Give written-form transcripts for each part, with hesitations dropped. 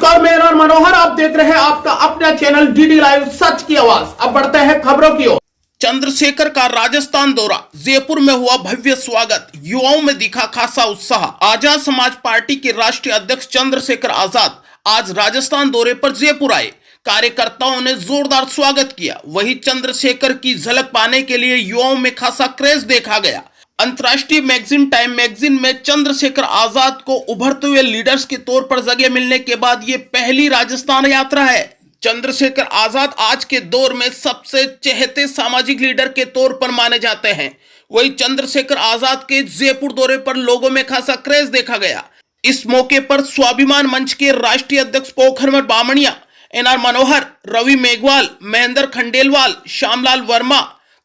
नमस्कार, मेरा नाम मनोहर। आप देख रहे हैं आपका अपना चैनल डीडी लाइव सच की आवाज। अब बढ़ते हैं खबरों की ओर। चंद्रशेखर का राजस्थान दौरा, जयपुर में हुआ भव्य स्वागत, युवाओं में दिखा खासा उत्साह। आजाद समाज पार्टी के राष्ट्रीय अध्यक्ष चंद्रशेखर आजाद आज राजस्थान दौरे पर जयपुर आए। कार्यकर्ताओं ने जोरदार स्वागत किया। वहीं चंद्रशेखर की झलक पाने के लिए युवाओं में खासा क्रेज देखा गया। अंतर्राष्ट्रीय मैगजीन टाइम मैगजीन में चंद्रशेखर आजाद को उभरते हुए लीडर्स के तौर पर जगह मिलने के बाद ये पहली राजस्थान यात्रा है। चंद्रशेखर आजाद आज के दौर में सबसे चहेते सामाजिक लीडर के तौर पर माने जाते हैं। वहीं चंद्रशेखर आजाद के जयपुर दौरे पर लोगों में खासा क्रेज देखा गया। इस मौके पर स्वाभिमान मंच के राष्ट्रीय अध्यक्ष पोखरमल बामणिया, एनआर मनोहर, रवि मेघवाल, महेंद्र खंडेलवाल, श्यामलाल वर्मा,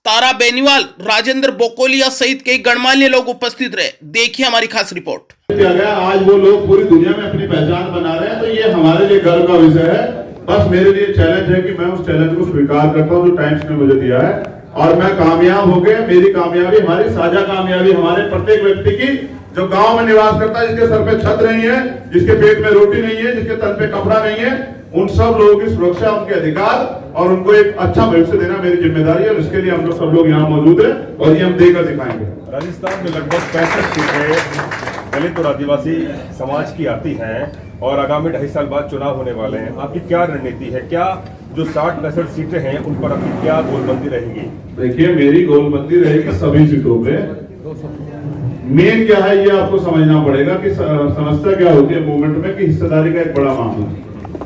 तारा बेनीवाल, राजेंद्र बोकोलिया सहित कई गणमान्य लोग उपस्थित रहे। देखिए हमारी खास रिपोर्ट। आज वो लोग पूरी दुनिया में अपनी पहचान बना रहे हैं, तो ये हमारे लिए गर्व का विषय है। बस मेरे लिए चैलेंज है कि मैं उस चैलेंज को स्वीकार करता हूँ जो टाइम्स ने मुझे दिया है, और मैं कामयाब हो गया। मेरी कामयाबी हमारी साझा कामयाबी, हमारे प्रत्येक व्यक्ति की, जो गांव में निवास करता है, जिसके सर पे छत नहीं है, जिसके पेट में रोटी नहीं है, जिसके तन पे कपड़ा नहीं है, उन सब लोगों की सुरक्षा, उनके अधिकार और उनको एक अच्छा भविष्य देना मेरी जिम्मेदारी है। और इसके लिए हम लोग सब लोग यहाँ मौजूद हैं और ये हम देकर दिखाएंगे। राजस्थान में लगभग 65 सीटें दलित और आदिवासी समाज की आती हैं और आगामी 2.5 साल बाद चुनाव होने वाले हैं। आपकी क्या रणनीति है? क्या जो 60-65 सीटें हैं उन पर आपकी क्या गोलबंदी रहेगी? देखिए, मेरी गोलबंदी रहेगी सभी सीटों पे। मेन क्या है ये आपको समझना पड़ेगा कि समस्या क्या होती है मूवमेंट में, कि हिस्सेदारी का एक बड़ा मामला।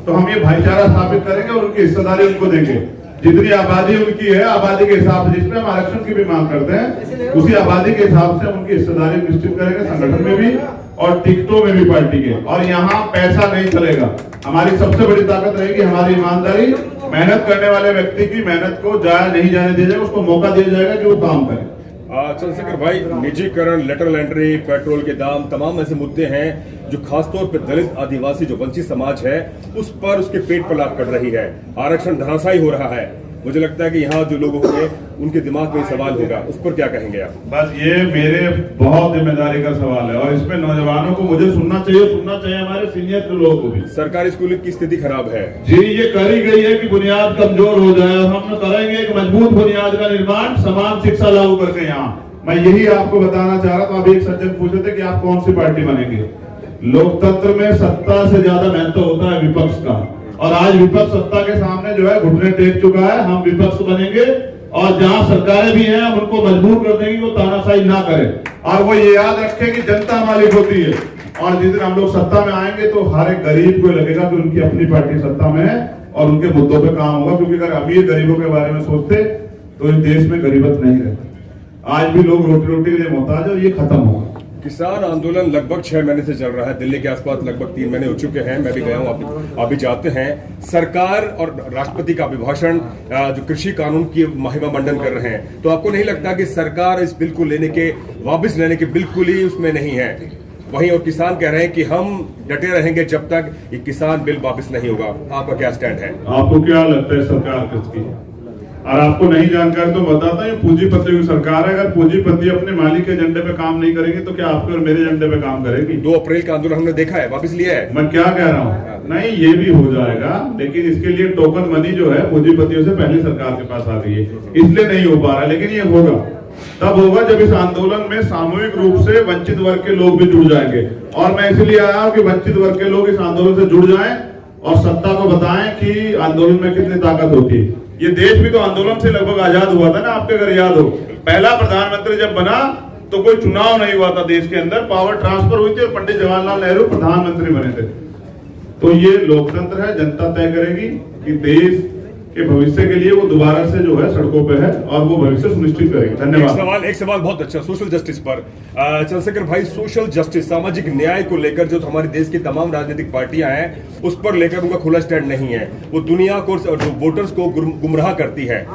तो हम ये भाईचारा स्थापित करेंगे और उनकी हिस्सेदारी उनको देंगे। जितनी आबादी उनकी है, आबादी के हिसाब से, जिसमें हम आरक्षण की भी मांग करते हैं, उसी आबादी के हिसाब से उनकी हिस्सेदारी निश्चित करेंगे, संगठन में भी और टिकटों में भी पार्टी के। और यहाँ पैसा नहीं चलेगा। हमारी सबसे बड़ी ताकत रहेगी हमारी ईमानदारी। मेहनत करने वाले व्यक्ति की मेहनत को जाया नहीं जाने दिया जाएगा, उसको मौका दिया जाएगा कि वो काम करे। चंद्रशेखर भाई, निजीकरण, लेटरल एंट्री, पेट्रोल के दाम, तमाम ऐसे मुद्दे हैं जो खासतौर पर दलित, आदिवासी, जो वंचित समाज है, उस पर उसके पेट पर लात पड़ रही है। आरक्षण धराशायी हो रहा है। मुझे लगता है कि यहाँ जो लोग होंगे उनके दिमाग में सवाल होगा, उस पर क्या कहेंगे आप? बस ये मेरे बहुत जिम्मेदारी का सवाल है और इसमें नौजवानों को मुझे सुनना चाहिए हमारे सीनियर लोगों को भी। सरकारी स्कूलों की स्थिति खराब है जी, ये करी गई है कि बुनियाद कमजोर हो जाए। हम करेंगे एक मजबूत बुनियाद का निर्माण, समान शिक्षा लागू करके। यहाँ मैं यही आपको बताना चाह रहा था। अभी एक सज्जन पूछे थे कि आप कौन सी पार्टी बनेंगे। लोकतंत्र में सत्ता से ज्यादा महत्व होता है विपक्ष का, और आज विपक्ष सत्ता के सामने जो है घुटने टेक चुका है। हम विपक्ष बनेंगे और जहां सरकारें भी हैं हम उनको मजबूर कर देंगे कि वो तानाशाही ना करें। और वो ये याद रखें कि जनता मालिक होती है, और जिस दिन हम लोग सत्ता में आएंगे तो हर एक गरीब को लगेगा कि उनकी अपनी पार्टी सत्ता में है और उनके मुद्दों पे काम होगा। क्योंकि अगर अमीर गरीबों के बारे में सोचते तो इस देश में गरीबत नहीं रहती। आज भी लोग रोटी रोटी के लिए मोहताज है और ये खत्म होगा। किसान आंदोलन लगभग 6 महीने से चल रहा है। दिल्ली के आसपास लगभग 3 महीने हो चुके हैं। मैं भी गया हूँ, आप भी जाते हैं। सरकार और राष्ट्रपति का अभिभाषण जो कृषि कानून की महिमा मंडन कर रहे हैं, तो आपको नहीं लगता कि सरकार इस बिल को वापस लेने के बिल्कुल ही उसमें नहीं है? वहीं और किसान कह रहे हैं कि हम डटे रहेंगे जब तक ये किसान बिल वापस नहीं होगा। आपका क्या स्टैंड है? आपको क्या लगता है सरकार किसकी? और आपको नहीं जानकारी तो बताता हूँ, पूंजीपतियों की सरकार है। अगर पूंजीपति अपने मालिक के एजेंडे पे काम नहीं करेंगे तो क्या आपके और मेरे एजेंडे पे काम करेगी? 2 अप्रैल का आंदोलन हमने देखा है, वापस लिया है। मैं क्या कह रहा हूँ, नहीं ये भी हो जाएगा, लेकिन इसके लिए टोकन मनी जो है पूंजीपतियों से पहले सरकार के पास आ रही है, इसलिए नहीं हो पा रहा। लेकिन ये होगा, तब होगा जब इस आंदोलन में सामूहिक रूप से वंचित वर्ग के लोग भी जुड़ जाएंगे। और मैं इसलिए आया हूँ कि वंचित वर्ग के लोग इस आंदोलन से जुड़ जाएं और सत्ता को बताएं कि आंदोलन में कितनी ताकत होती है। ये देश भी तो आंदोलन से लगभग आजाद हुआ था ना, आपके अगर याद हो। पहला प्रधानमंत्री जब बना तो कोई चुनाव नहीं हुआ था देश के अंदर, पावर ट्रांसफर हुई थी और पंडित जवाहरलाल नेहरू प्रधानमंत्री बने थे। तो ये लोकतंत्र है, जनता तय करेगी कि देश के भविष्य के लिए वो दोबारा से जो है सड़कों पे है और वो भविष्य सुनिश्चित करेगी। धन्यवाद। एक सवाल बहुत अच्छा, सोशल जस्टिस पर। चंद्रशेखर भाई, सोशल जस्टिस, सामाजिक न्याय को लेकर जो हमारे देश की तमाम राजनीतिक पार्टियां हैं, उस पर लेकर उनका खुला स्टैंड नहीं है। वो दुनिया को, वोटर्स को गुमराह करती है।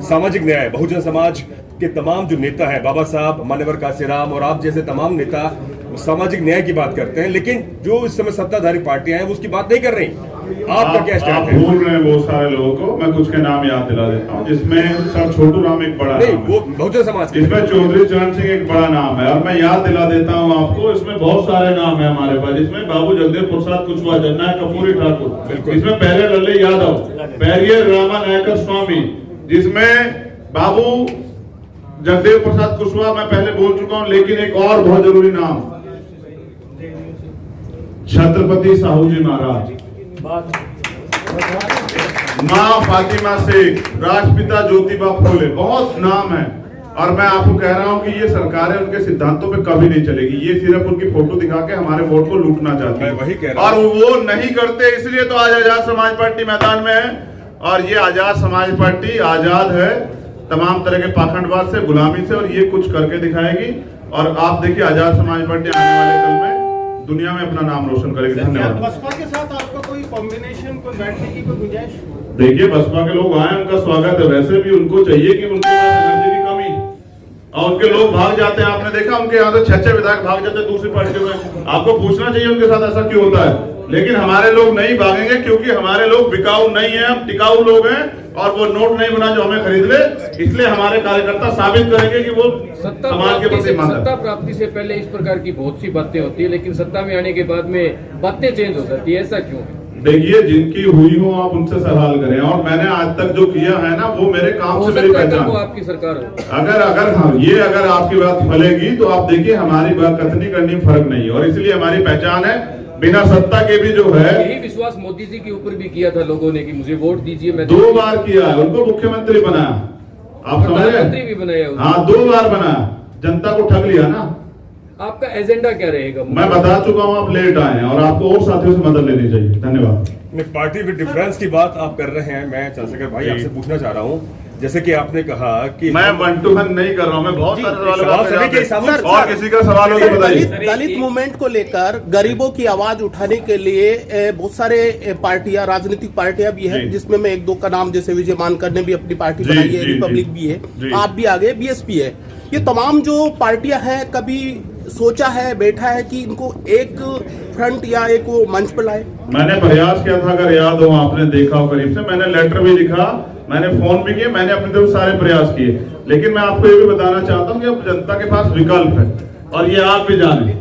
सामाजिक न्याय, बहुजन समाज के तमाम जो नेता है, बाबा साहब, मान्यवर काशीराम और आप जैसे तमाम नेता सामाजिक न्याय की बात करते हैं, लेकिन जो इस समय सत्ताधारी पार्टियां हैं वो उसकी बात नहीं कर रही। आपका क्या स्टैंड आप है? भूल रहे हैं बहुत सारे लोगों को। मैं कुछ के नाम याद दिला देता हूँ, जिसमें सर छोटू राम एक बड़ा नहीं, नाम है, वो बहुजन समाज के इसमें चौधरी चरण सिंह एक बड़ा नाम है। और मैं याद दिला देता हूँ आपको, इसमें बहुत सारे नाम है हमारे पास। इसमें बाबू जगदेव प्रसाद कुशवाहा, जननायक कपूरी ठाकुर, इसमें पहले लल्ले यादव, बैरियर रामा नायकर स्वामी, जिसमें बाबू जगदेव प्रसाद कुशवाहा मैं पहले बोल चुका हूं। लेकिन एक और बहुत जरूरी नाम, छत्रपति साहू जी महाराज, मां फातिमा शेख, राष्ट्रपिता ज्योतिबा फूले, बहुत नाम है। और मैं आपको कह रहा हूं कि ये सरकारें उनके सिद्धांतों पे कभी नहीं चलेगी। ये सिर्फ उनकी फोटो दिखा के हमारे वोट को लूटना चाहती है, वही कह रहा और वो नहीं करते। इसलिए तो आज आजाद समाज पार्टी मैदान में है। और ये आजाद समाज पार्टी आजाद है तमाम तरह के पाखंडवाद से, गुलामी से, और ये कुछ करके दिखाएगी। और आप देखिए आजाद समाज पार्टी आने वाले कल में दुनिया में अपना नाम रोशन करेगी। धन्यवाद। बसपा के साथ आपका कोई कॉम्बिनेशन, कोई बैठने की कोई गुंजाइश? देखिए बसपा के लोग आए, उनका स्वागत है। वैसे भी उनको चाहिए कि उनके पास एनर्जी की कमी, और उनके लोग भाग जाते हैं। आपने देखा उनके यहाँ से 6 विधायक भाग जाते हैं दूसरी पार्टियों में। आपको पूछना चाहिए उनके साथ ऐसा क्यों होता है। लेकिन हमारे लोग नहीं भागेंगे, क्योंकि हमारे लोग बिकाऊ नहीं है, हम टिकाऊ लोग हैं। और वो नोट नहीं बना जो हमें खरीद ले। इसलिए हमारे कार्यकर्ता साबित करेंगे कि वो समाज के प्रति ईमानदार। सत्ता प्राप्ति से पहले इस प्रकार की बहुत सी बातें होती है, लेकिन सत्ता में आने के बाद में बातें चेंज हो जाती है, ऐसा क्यों? देखिए जिनकी हुई हो आप उनसे सवाल करें। और मैंने आज तक जो किया है ना, वो मेरे काम से मेरी पहचान। वो आपकी सरकार हो, अगर हाँ ये अगर आपकी बात फलेगी तो आप देखिए हमारी बात कथनी करनी में फर्क नहीं है। और इसलिए हमारी पहचान है बिना सत्ता के भी जो है। यही विश्वास मोदी जी के ऊपर भी किया था लोगों ने कि मुझे वोट दीजिए, मैं 2 बार किया है, उनको मुख्यमंत्री बनाया, आप समझ रहे प्रधानमंत्री भी बनाया। हाँ 2 बार बनाया, जनता को ठग लिया ना। आपका एजेंडा क्या रहेगा? मैं बता चुका हूँ, आप लेट आए हैं और आपको और साथियों से मदद लेनी चाहिए। धन्यवाद। पार्टी विद डिफरेंस की बात आप कर रहे हैं। मैं चंद्रशेखर भाई आपसे पूछना चाह रहा हूं, जैसे कि आपने कहा कि मैं 1 to 1 नहीं कर रहा हूँ, मैं बहुत सारे सवाल सभी के सवाल सामने- और किसी का सवाल हो तो बताइए। दलित मूवमेंट को लेकर गरीबों की आवाज उठाने के लिए बहुत सारे पार्टियां, राजनीतिक पार्टियां भी हैं, जी। जिसमें मैं 1-2 का नाम, जैसे विजय मानकर ने भी अपनी पार्टी जी, बनाई है, जी, रिपब्लिक जी। भी है, जी। आप भी आगे, बीएसपी है। ये तमाम जो पार्टियां हैं, कभी सोचा है, बैठा है कि इनको एक फ्रंट या एक वो मंच पर लाए? मैंने प्रयास किया था, अगर याद हो, आपने देखा हो करीब से, मैंने लेटर भी लिखा, मैंने फोन भी किया, मैंने अपनी तरफ सारे प्रयास किए। लेकिन मैं आपको ये भी बताना चाहता हूँ कि अब जनता के पास विकल्प है। और ये आप भी जाने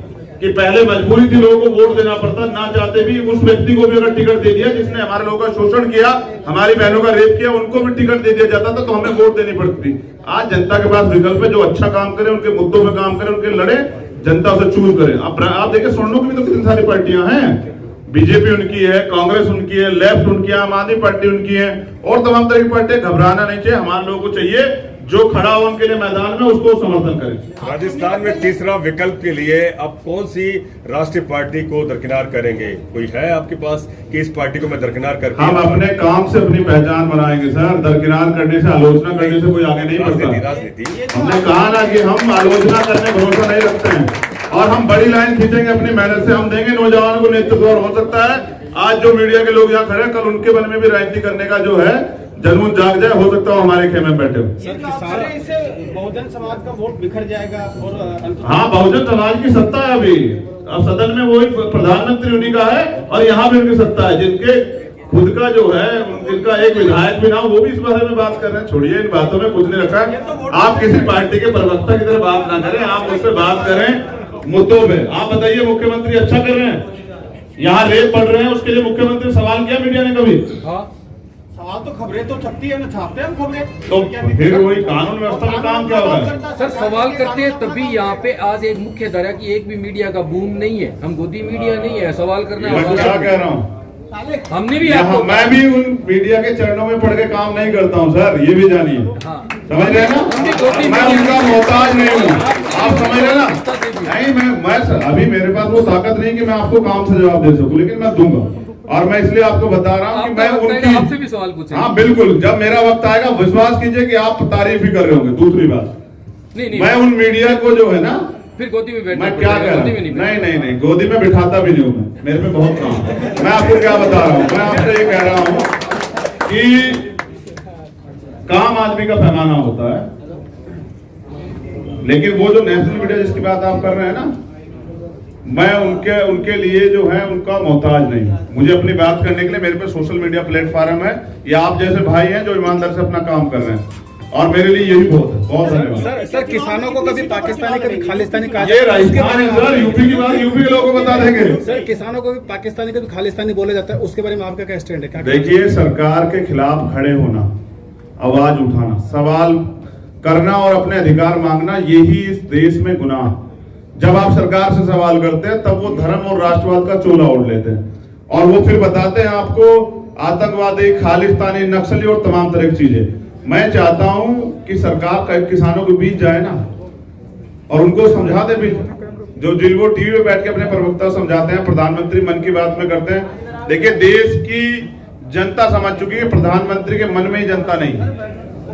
कि पहले मजबूरी थी, लोगों को वोट देना पड़ता, ना चाहते भी। उस व्यक्ति को भी अगर टिकट दे दिया जिसने हमारे लोगों का शोषण किया, हमारी बहनों का रेप किया, उनको भी टिकट दे दिया जाता था, तो हमें वोट देनी पड़ती थी। आज जनता के पास विकल्प है, जो अच्छा काम करे, उनके मुद्दों में काम करे, उनके लड़े, जनता उसे चूज करे। आप देखिए स्वर्णों की भी तो कितनी सारी पार्टियां हैं। बीजेपी उनकी है, कांग्रेस उनकी है, लेफ्ट उनकी है, आम आदमी पार्टी उनकी है, और तमाम तरह की पार्टियां। घबराना नहीं चाहिए, हमारे लोगों को चाहिए जो खड़ा हो उनके लिए मैदान में, उसको समर्थन करें। राजस्थान में तीसरा विकल्प के लिए अब कौन सी राष्ट्रीय पार्टी को दरकिनार करेंगे? कोई है आपके पास कि इस पार्टी को मैं दरकिनार करके? हम अपने काम से अपनी पहचान बनाएंगे सर। दरकिनार करने से, आलोचना करने से कोई आगे नहीं बढ़ता। राजनीति हमने कहा ना कि हम आलोचना करने भरोसा नहीं रखते हैं, और हम बड़ी लाइन खींचेंगे अपनी मेहनत से। हम देंगे नौजवानों को नेतृत्व। और हो सकता है आज जो मीडिया के लोग यहाँ खड़े हैं, कल उनके मन में भी राजनीति करने का जो है जनून जाग जाए। हो सकता है हमारे खेमे में बैठे हो। इससे बहुजन समाज का वोट बिखर जाएगा और हाँ, बहुजन समाज की सत्ता है अभी। अब सदन में वही प्रधानमंत्री उन्हीं का है, और यहाँ भी उनकी सत्ता है। जिनके खुद का जो है, जिनका एक विधायक भी ना हो, वो भी इस बारे में बात कर रहे हैं। छोड़िए, इन बातों में कुछ नहीं रखा है। आप किसी पार्टी के प्रवक्ता की तरह बात ना करें, आप उससे बात करें मुद्दों पे। आप बताइए, मुख्यमंत्री अच्छा कर रहे हैं, यहाँ रेप बढ़ रहे हैं, उसके लिए मुख्यमंत्री सवाल किया मीडिया ने कभी? सवाल तो खबरें तो छपती है ना, छापते हैं हम खबरें। तो फिर वही कानून व्यवस्था में काम क्या हो रहा है? सर सवाल करते हैं तभी यहाँ पे आज एक मुख्य धारा की एक भी मीडिया का बूम नहीं है। हम गोदी मीडिया नहीं है, सवाल करना मैं क्या कह रहा हूँ, हमने भी यहाँ मैं भी उन मीडिया के चरणों में पढ़ के काम नहीं करता हूँ सर, ये भी जानिए। समझ रहे हैं ना, मैं उनका मोहताज नहीं हूँ। आप समझ रहे हैं ना? नहीं, मैं सर, अभी मेरे पास वो ताकत नहीं कि मैं आपको काम से जवाब दे सकूं, लेकिन मैं दूंगा। और मैं इसलिए आपको बता रहा हूँ कि मैं उनकी, आपसे भी सवाल पूछे। हाँ बिल्कुल, जब मेरा वक्त आएगा, विश्वास कीजिए कि आप तारीफ ही कर रहे होंगे। दूसरी बात, नहीं मैं उन मीडिया को जो है ना, फिर गोदी में बैठ, मैं क्या कह रहा हूँ, नहीं, गोदी में बिठाता भी नहीं हूँ मैं, मेरे पे बहुत काम है। मैं आपको क्या बता रहा हूँ, मैं आपसे ये कह रहा हूँ कि काम आदमी का पैमाना होता है, लेकिन वो जो नेशनल मीडिया जिसकी बात आप कर रहे हैं ना, मैं उनके लिए जो है उनका मोहताज नहीं हूं। मुझे अपनी बात करने के लिए मेरे पे सोशल मीडिया प्लेटफॉर्म है, या आप जैसे भाई हैं जो ईमानदार से अपना काम कर रहे हैं, और मेरे लिए यही बहुत है। बहुत धन्यवाद। सर किसानों को कभी पाकिस्तानी कभी खालिस्तानी कहा ये राजस्थान है सर, यूपी की बात यूपी के लोगों को बता देंगे। सर किसानों को भी पाकिस्तानी कभी खालिस्तानी बोला जाता है, उसके बारे में आपका क्या स्टैंड है? क्या देखिए, सरकार के खिलाफ खड़े होना, आवाज उठाना, सवाल करना और अपने अधिकार मांगना, यही इस देश में गुनाह। जब आप सरकार से सवाल करते हैं तब वो धर्म और राष्ट्रवाद का चोला ओढ़ लेते हैं और वो फिर बताते हैं आपको आतंकवादी, खालिस्तानी, नक्सली और तमाम तरह की चीजें। मैं चाहता हूं कि सरकार किसानों के बीच जाए ना और उनको समझा दे भी, जो जिनको टीवी पे बैठ के अपने प्रवक्ता समझाते हैं, प्रधानमंत्री मन की बात में करते हैं। देखिए, देश की जनता समझ चुकी है प्रधानमंत्री के मन में ही जनता नहीं है,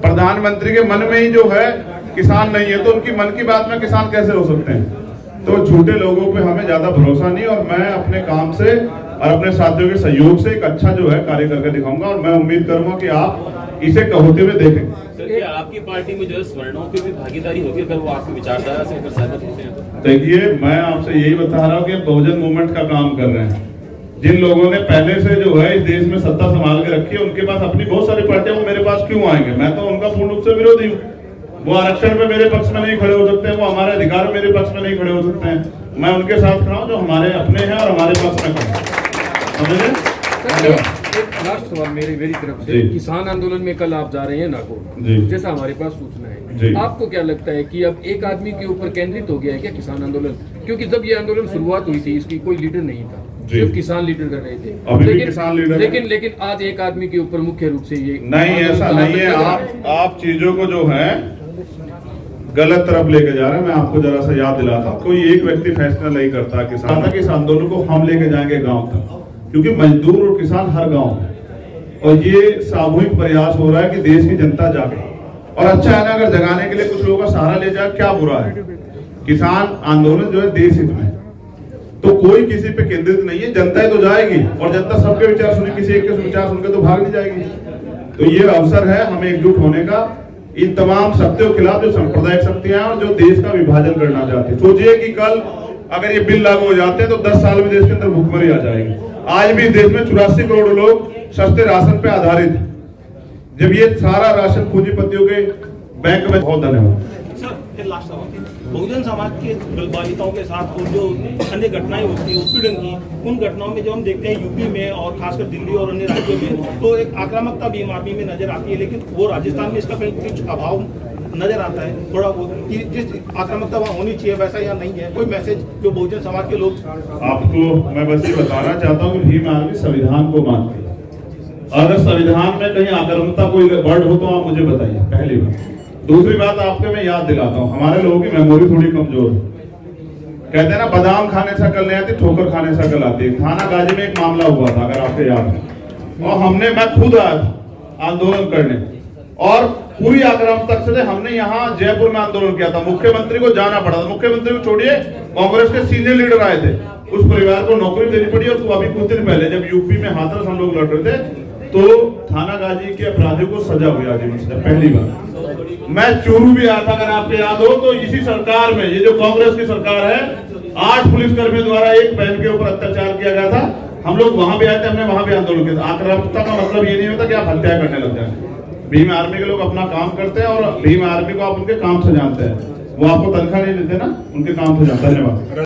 प्रधानमंत्री के मन में ही जो है किसान नहीं है, तो उनकी मन की बात में किसान कैसे हो सकते हैं? तो झूठे लोगों पे हमें ज्यादा भरोसा नहीं, और मैं अपने काम से और अपने साथियों के सहयोग से एक अच्छा जो है कार्य करके दिखाऊंगा, और मैं उम्मीद करूंगा कि आप इसे होते हुए देखें। सर, क्या आपकी पार्टी में जो है स्वर्णों की भी भागीदारी होती है, अगर वो आपकी विचारधारा से अगर सहमत होते हैं तो? देखिए, मैं आपसे यही बता रहा हूँ कि बहुजन मूवमेंट का काम कर रहे हैं। जिन लोगों ने पहले से जो है इस देश में सत्ता संभाल के रखी है, उनके पास अपनी बहुत सारी पार्टियां, वो मेरे पास क्यों आएंगे? मैं तो उनका पूर्ण रूप से विरोधी हूँ। वो आरक्षण पे मेरे पक्ष में नहीं खड़े हो सकते हैं, वो हमारे अधिकार में मेरे पक्ष में नहीं खड़े हो सकते हैं। मैं उनके साथ खड़ा हूँ जो हमारे अपने हैं और हमारे पक्ष में खड़े हैं। समझे? एक लास्ट सवाल मेरी तरफ से, किसान आंदोलन में कल आप जा रहे हैं नागौर, जैसा हमारे पास सूचना है, आपको क्या लगता है कि अब एक आदमी के ऊपर केंद्रित हो गया है क्या किसान आंदोलन? क्योंकि जब ये आंदोलन शुरुआत हुई थी इसकी कोई लीडर नहीं था, सिर्फ किसान लीडर कर रहे थे, लेकिन आज एक आदमी के ऊपर मुख्य रूप से ये नहीं, ऐसा नहीं है। आप चीजों को जो है गलत तरफ लेके जा रहे हैं। मैं आपको जरा सा याद दिलाता हूँ, कोई एक व्यक्ति फैसला नहीं करता किसान का कि इस आंदोलन को हम लेके जाएंगे गांव तक, क्योंकि मजदूर और किसान हर गांव में, और ये सामूहिक प्रयास हो रहा है कि देश की जनता जागे। और अच्छा है ना, अगर जगाने के लिए कुछ लोगों का सहारा ले जाए, क्या बुरा है? किसान आंदोलन जो है देश हित में, तो कोई किसी पे केंद्रित नहीं है, जनता ही तो जाएगी, और जनता सबके विचार सुने, किसी एक के विचार सुनकर तो भाग नहीं जाएगी। तो ये अवसर है हमें एकजुट होने का, इन तमाम शक्तियों के खिलाफ जो सांप्रदायिक शक्तियां हैं और जो देश का विभाजन करना चाहती है। सोचिए कि कल अगर ये बिल लागू हो जाते हैं तो 10 साल में देश के अंदर भूखमरी आ जाएगी। आज भी देश में 84 करोड़ लोग सस्ते राशन पे आधारित है, जब ये सारा राशन पूंजीपतियों के बैंक में। बहुत धन्यवाद सर। लास्ट सवाल, बहुजन समाज के बालिकाओं के साथ और जो अन्य घटनाएं होती है उत्पीड़न की, उन घटनाओं में जो हम देखते हैं यूपी में और खासकर दिल्ली और अन्य राज्यों में, तो एक आक्रामकता भी आदमी में नजर आती है, लेकिन वो राजस्थान में इसका कहीं कुछ अभाव नजर आता है थोड़ा बहुत, कि जिस आक्रामकता वहाँ होनी चाहिए वैसा यहाँ नहीं है। कोई मैसेज जो बहुजन समाज के लोग आपको मैं बस ये बताना चाहता हूँ कि भीम आर्मी संविधान को मानती है। अगर संविधान में कहीं आक्रामकता कोई वर्ड हो तो आप मुझे बताइए, पहली बात। दूसरी बात आपको मैं याद दिलाता हूँ, हमारे लोगों की मेमोरी थोड़ी कमजोर है। कहते हैं ना, बादाम खाने से अकल नहीं आती, ठोकर खाने से अकल आती है। थाना गाजी में एक मामला हुआ था, अगर आपको याद है, और मैं खुद आया था आंदोलन करने, और पूरी आक्रामकता से हमने यहाँ जयपुर में आंदोलन किया था। मुख्यमंत्री को जाना पड़ा था, मुख्यमंत्री को छोड़िए, कांग्रेस के सीनियर लीडर आए थे, उस परिवार को नौकरी देनी पड़ी। और अभी कुछ दिन पहले जब यूपी में हाथरस हम लोग लड़ रहे थे, तो थाना गाजी के अपराधियों को सजा हुई आजीवन सजा, पहली बार। मैं चूरू भी आया था, अगर आपको याद हो, तो इसी सरकार में, ये जो कांग्रेस की सरकार है, 8 पुलिसकर्मियों द्वारा एक बहन के ऊपर अत्याचार किया गया था। हम लोग वहां भी आए थे, हमने वहां भी आंदोलन किया था। आक्रामकता का मतलब ये नहीं होता कि आप हत्या करने लग जाए। भीम आर्मी के लोग अपना काम करते हैं, और भीम आर्मी को आप उनके काम से जानते हैं, वो आपको तनख्वाह नहीं देते ना, उनके काम से जानते हैं। धन्यवाद।